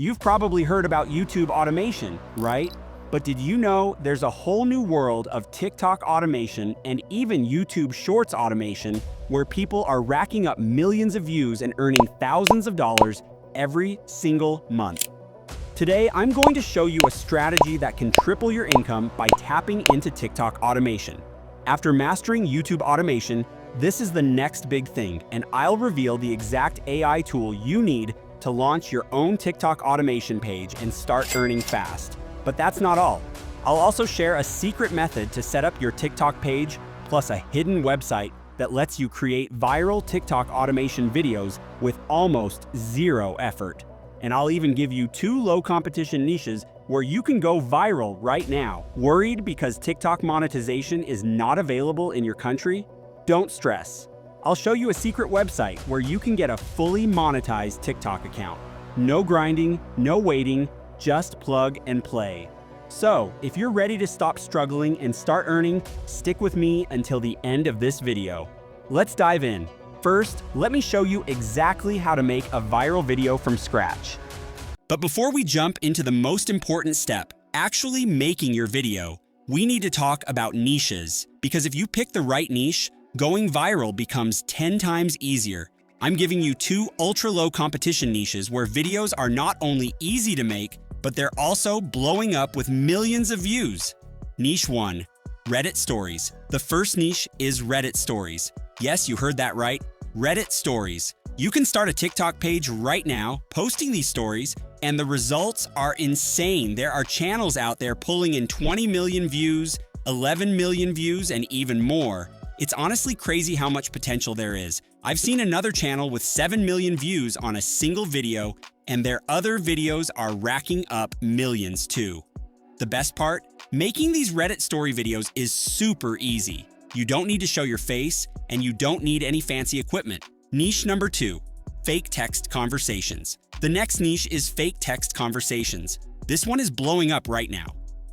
You've probably heard about YouTube automation, right? But did you know there's a whole new world of TikTok automation and even YouTube Shorts automation where people are racking up millions of views and earning thousands of dollars every single month? Today, I'm going to show you a strategy that can triple your income by tapping into TikTok automation. After mastering YouTube automation, this is the next big thing, and I'll reveal the exact AI tool you need to launch your own TikTok automation page and start earning fast. But that's not all. I'll also share a secret method to set up your TikTok page, plus a hidden website that lets you create viral TikTok automation videos with almost zero effort. And I'll even give you 2 low-competition niches where you can go viral right now. Worried because TikTok monetization is not available in your country? Don't stress. I'll show you a secret website where you can get a fully monetized TikTok account. No grinding, no waiting, just plug and play. So, if you're ready to stop struggling and start earning, stick with me until the end of this video. Let's dive in. First, let me show you exactly how to make a viral video from scratch. But before we jump into the most important step, actually making your video, we need to talk about niches. Because if you pick the right niche, going viral becomes 10 times easier. I'm giving you 2 ultra-low competition niches where videos are not only easy to make, but they're also blowing up with millions of views. Niche 1, Reddit Stories. The first niche is Reddit Stories. Yes, you heard that right, Reddit Stories. You can start a TikTok page right now, posting these stories, and the results are insane. There are channels out there pulling in 20 million views, 11 million views, and even more. It's honestly crazy how much potential there is. I've seen another channel with 7 million views on a single video, and their other videos are racking up millions too. The best part? Making these Reddit story videos is super easy. You don't need to show your face, and you don't need any fancy equipment. Niche number 2, Fake Text Conversations. The next niche is Fake Text Conversations. This one is blowing up right now.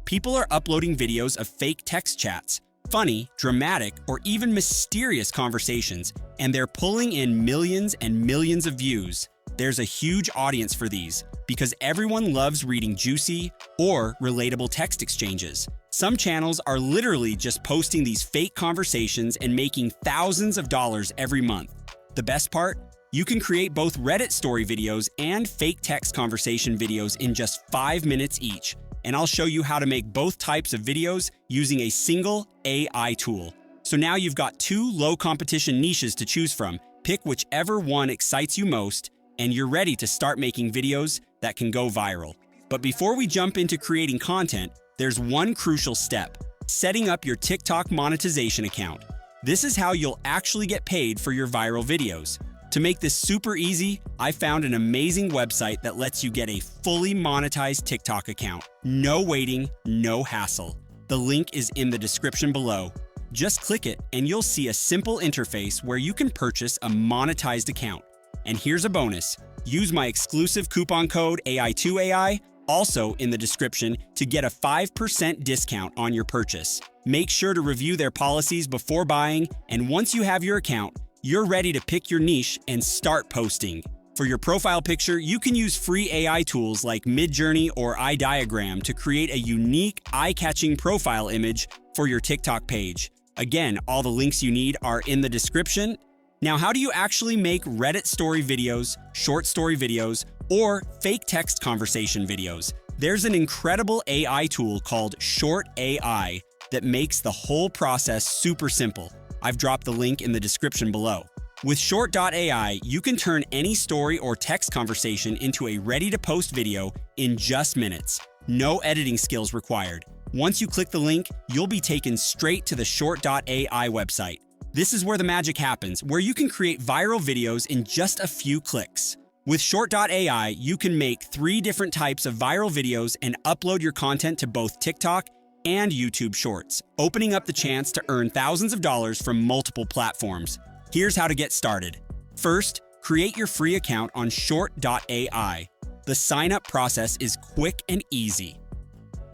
People are uploading videos of fake text chats, funny, dramatic, or even mysterious conversations, and they're pulling in millions and millions of views. There's a huge audience for these because everyone loves reading juicy or relatable text exchanges. Some channels are literally just posting these fake conversations and making thousands of dollars every month. The best part? You can create both Reddit story videos and fake text conversation videos in just 5 minutes each. And I'll show you how to make both types of videos using a single AI tool. So now you've got 2 low competition niches to choose from. Pick whichever one excites you most, and you're ready to start making videos that can go viral. But before we jump into creating content, there's one crucial step: setting up your TikTok monetization account. This is how you'll actually get paid for your viral videos. To make this super easy, I found an amazing website that lets you get a fully monetized TikTok account. No waiting, no hassle. The link is in the description below. Just click it and you'll see a simple interface where you can purchase a monetized account. And here's a bonus. Use my exclusive coupon code AI2AI, also in the description, to get a 5% discount on your purchase. Make sure to review their policies before buying, and once you have your account, you're ready to pick your niche and start posting. For your profile picture, you can use free AI tools like Midjourney or iDiagram to create a unique, eye-catching profile image for your TikTok page. Again, all the links you need are in the description. Now, how do you actually make Reddit story videos, short story videos, or fake text conversation videos? There's an incredible AI tool called Short.AI that makes the whole process super simple. I've dropped the link in the description below. With Short.AI, you can turn any story or text conversation into a ready-to-post video in just minutes. No editing skills required. Once you click the link, you'll be taken straight to the Short.AI website. This is where the magic happens, where you can create viral videos in just a few clicks. With Short.AI, you can make 3 different types of viral videos and upload your content to both TikTok and YouTube Shorts, opening up the chance to earn thousands of dollars from multiple platforms. Here's how to get started. First, create your free account on Short.AI. The sign-up process is quick and easy.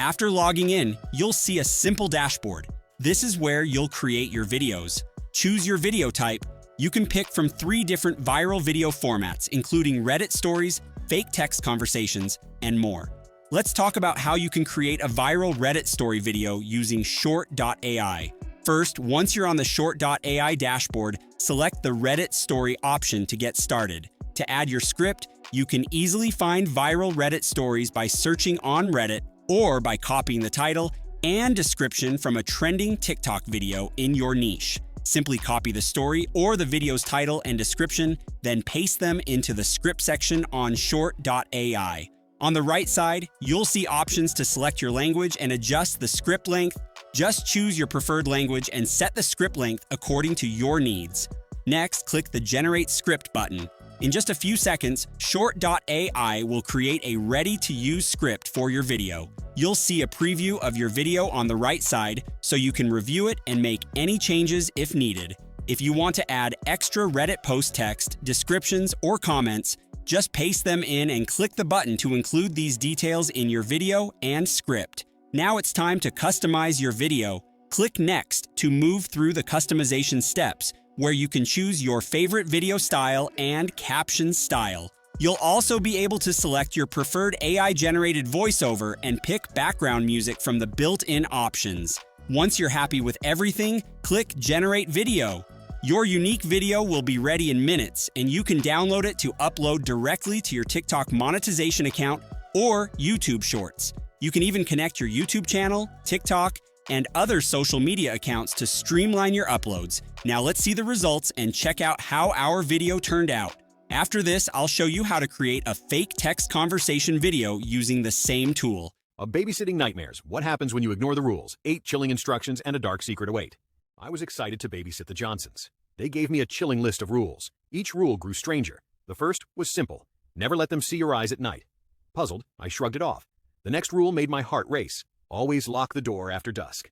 After logging in, you'll see a simple dashboard. This is where you'll create your videos. Choose your video type. You can pick from 3 different viral video formats, including Reddit stories, fake text conversations, and more. Let's talk about how you can create a viral Reddit story video using Short.AI. First, once you're on the Short.AI dashboard, select the Reddit story option to get started. To add your script, you can easily find viral Reddit stories by searching on Reddit or by copying the title and description from a trending TikTok video in your niche. Simply copy the story or the video's title and description, then paste them into the script section on Short.AI. On the right side, you'll see options to select your language and adjust the script length. Just choose your preferred language and set the script length according to your needs. Next, click the Generate Script button. In just a few seconds, Short.AI will create a ready-to-use script for your video. You'll see a preview of your video on the right side, so you can review it and make any changes if needed. If you want to add extra Reddit post text, descriptions, or comments, just paste them in and click the button to include these details in your video and script. Now it's time to customize your video. Click Next to move through the customization steps, where you can choose your favorite video style and caption style. You'll also be able to select your preferred AI-generated voiceover and pick background music from the built-in options. Once you're happy with everything, click Generate Video. Your unique video will be ready in minutes, and you can download it to upload directly to your TikTok monetization account or YouTube Shorts. You can even connect your YouTube channel, TikTok, and other social media accounts to streamline your uploads. Now let's see the results and check out how our video turned out. After this, I'll show you how to create a fake text conversation video using the same tool. A babysitting nightmares. What happens when you ignore the rules? 8 chilling instructions and a dark secret await. I was excited to babysit the Johnsons. They gave me a chilling list of rules. Each rule grew stranger. The first was simple. Never let them see your eyes at night. Puzzled, I shrugged it off. The next rule made my heart race. Always lock the door after dusk.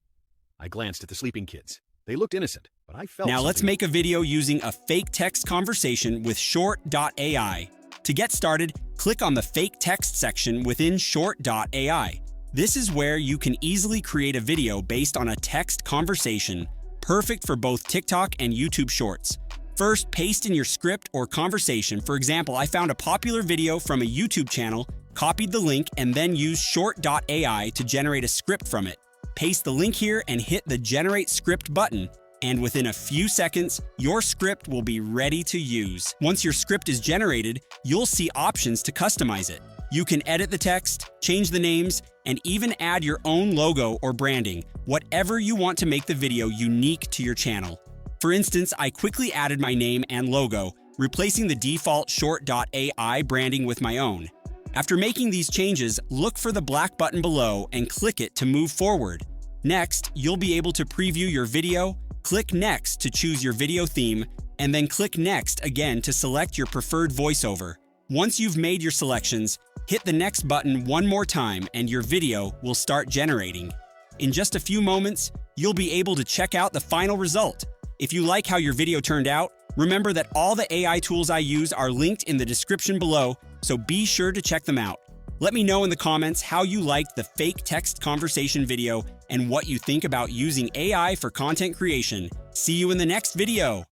I glanced at the sleeping kids. They looked innocent, but I felt Now let's something. make a video using a fake text conversation with Short.AI. To get started, click on the fake text section within Short.AI. This is where you can easily create a video based on a text conversation, perfect for both TikTok and YouTube Shorts. First, paste in your script or conversation. For example, I found a popular video from a YouTube channel, copied the link, and then used Short.AI to generate a script from it. Paste the link here and hit the Generate Script button, and within a few seconds, your script will be ready to use. Once your script is generated, you'll see options to customize it. You can edit the text, change the names, and even add your own logo or branding, whatever you want to make the video unique to your channel. For instance, I quickly added my name and logo, replacing the default Short.AI branding with my own. After making these changes, look for the black button below and click it to move forward. Next, you'll be able to preview your video, click Next to choose your video theme, and then click Next again to select your preferred voiceover. Once you've made your selections, hit the Next button one more time and your video will start generating. In just a few moments, you'll be able to check out the final result. If you like how your video turned out, remember that all the AI tools I use are linked in the description below, so be sure to check them out. Let me know in the comments how you liked the fake text conversation video and what you think about using AI for content creation. See you in the next video!